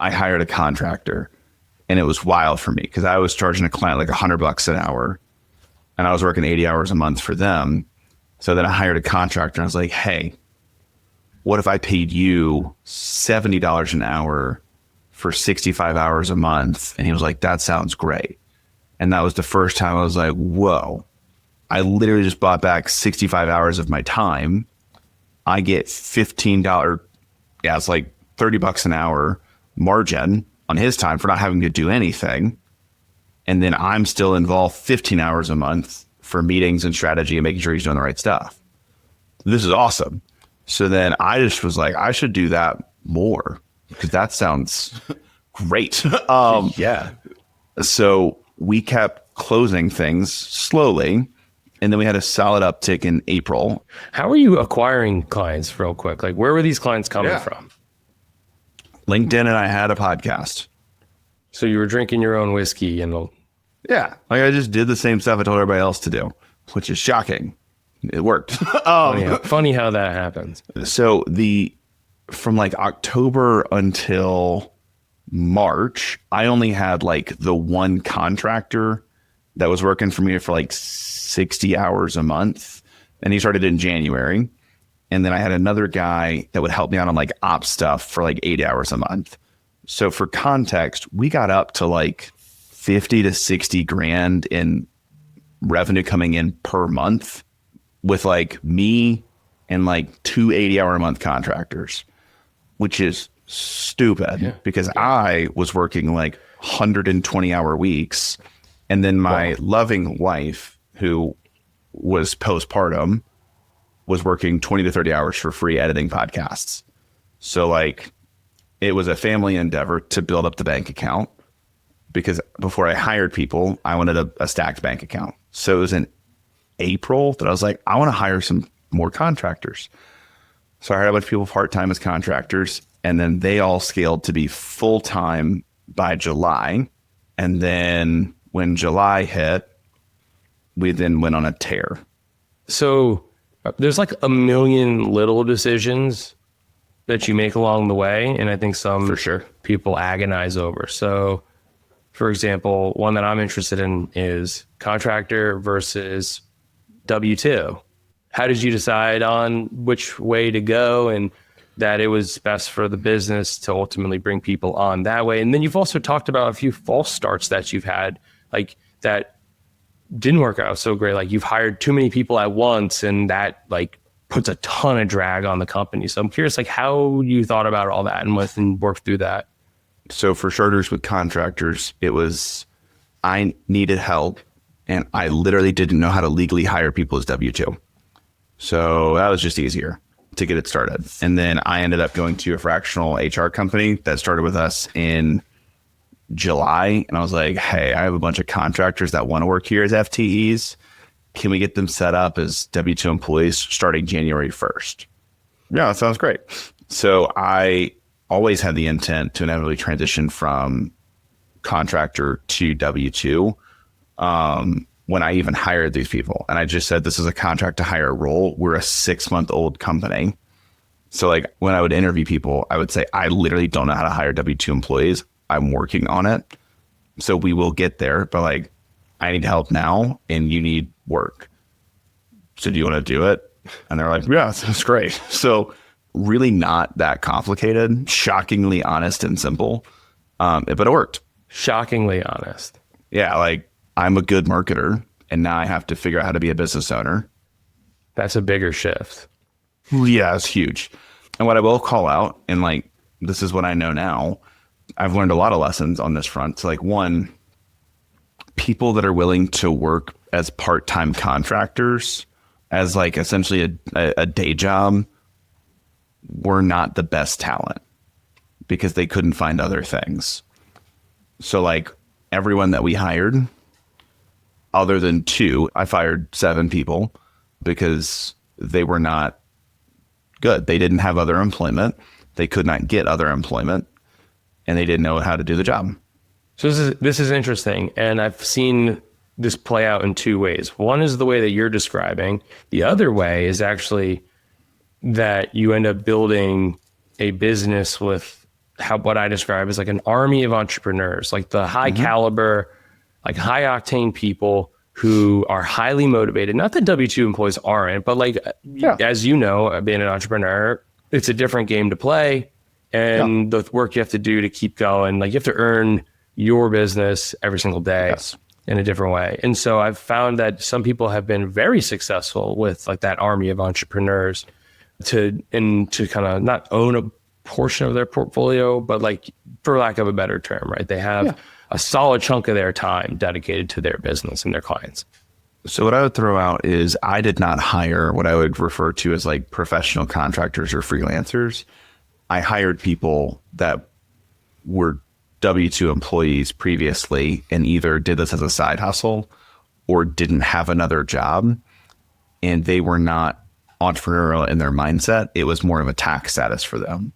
I hired a contractor, and it was wild for me because I was charging a client like $100 an hour, and I was working 80 hours a month for them. So then I hired a contractor, and I was like, hey, what if I paid you $70 an hour for 65 hours a month? And he was like, that sounds great. And that was the first time I was like, whoa, I literally just bought back 65 hours of my time. I get $15. Yeah, it's like $30 an hour margin on his time for not having to do anything. And then I'm still involved 15 hours a month for meetings and strategy and making sure he's doing the right stuff. This is awesome. So then I just was like, I should do that more because that sounds great. Yeah. So we kept closing things slowly. And then we had a solid uptick in April. How are you acquiring clients real quick? Like, where were these clients coming from? LinkedIn and I had a podcast. So you were drinking your own whiskey and Yeah. Like I just did the same stuff I told everybody else to do, which is shocking. It worked. funny how that happens. So from like October until March, I only had like the one contractor that was working for me for like 60 hours a month. And he started in January. And then I had another guy that would help me out on like ops stuff for like 8 hours a month. So for context, we got up to like 50 to 60 grand in revenue coming in per month with like me and like 2 80-hour a month contractors, which is stupid because I was working like 120-hour weeks. And then my loving wife, who was postpartum, was working 20 to 30 hours for free editing podcasts. So like it was a family endeavor to build up the bank account because before I hired people, I wanted a stacked bank account. So it was in April that I was like, I want to hire some more contractors. So I hired a bunch of people part-time as contractors, and then they all scaled to be full-time by July. And then when July hit, we then went on a tear. So there's like a million little decisions that you make along the way. And I think some For sure. people agonize over. So for example, one that I'm interested in is contractor versus W-2. How did you decide on which way to go and that it was best for the business to ultimately bring people on that way? And then you've also talked about a few false starts that you've had, like that didn't work out so great. Like you've hired too many people at once and that like puts a ton of drag on the company. So I'm curious, like how you thought about all that and worked through that. So for starters with contractors, it was, I needed help and I literally didn't know how to legally hire people as W-2. So that was just easier to get it started. And then I ended up going to a fractional HR company that started with us in July. And I was like, hey, I have a bunch of contractors that want to work here as FTEs. Can we get them set up as W-2 employees starting January 1st? Yeah, that sounds great. So I always had the intent to inevitably transition from contractor to W-2 when I even hired these people. And I just said, this is a contract to hire role. We're a 6-month-old company. So like when I would interview people, I would say, I literally don't know how to hire W-2 employees. I'm working on it. So we will get there. But like, I need help now and you need work. So do you want to do it? And they're like, yeah, that's great. So really not that complicated, shockingly honest and simple. But it worked. Shockingly honest. Yeah. Like I'm a good marketer and now I have to figure out how to be a business owner. That's a bigger shift. Yeah, it's huge. And what I will call out, and like, this is what I know now, I've learned a lot of lessons on this front. So like one, people that are willing to work as part-time contractors as like essentially a day job were not the best talent because they couldn't find other things. So like everyone that we hired, other than 2, I fired 7 people because they were not good. They didn't have other employment. They could not get other employment and they didn't know how to do the job. So this is interesting. And I've seen this play out in 2 ways. One is the way that you're describing. The other way is actually that you end up building a business with what I describe as like an army of entrepreneurs, like the high caliber, like high octane people who are highly motivated. Not that W-2 employees aren't, but like, as you know, being an entrepreneur, it's a different game to play. And the work you have to do to keep going, like you have to earn your business every single day in a different way. And so I've found that some people have been very successful with like that army of entrepreneurs to kind of not own a portion of their portfolio, but like, for lack of a better term, right? They have a solid chunk of their time dedicated to their business and their clients. So what I would throw out is I did not hire what I would refer to as like professional contractors or freelancers. I hired people that were W-2 employees previously and either did this as a side hustle or didn't have another job, and they were not entrepreneurial in their mindset. It was more of a tax status for them.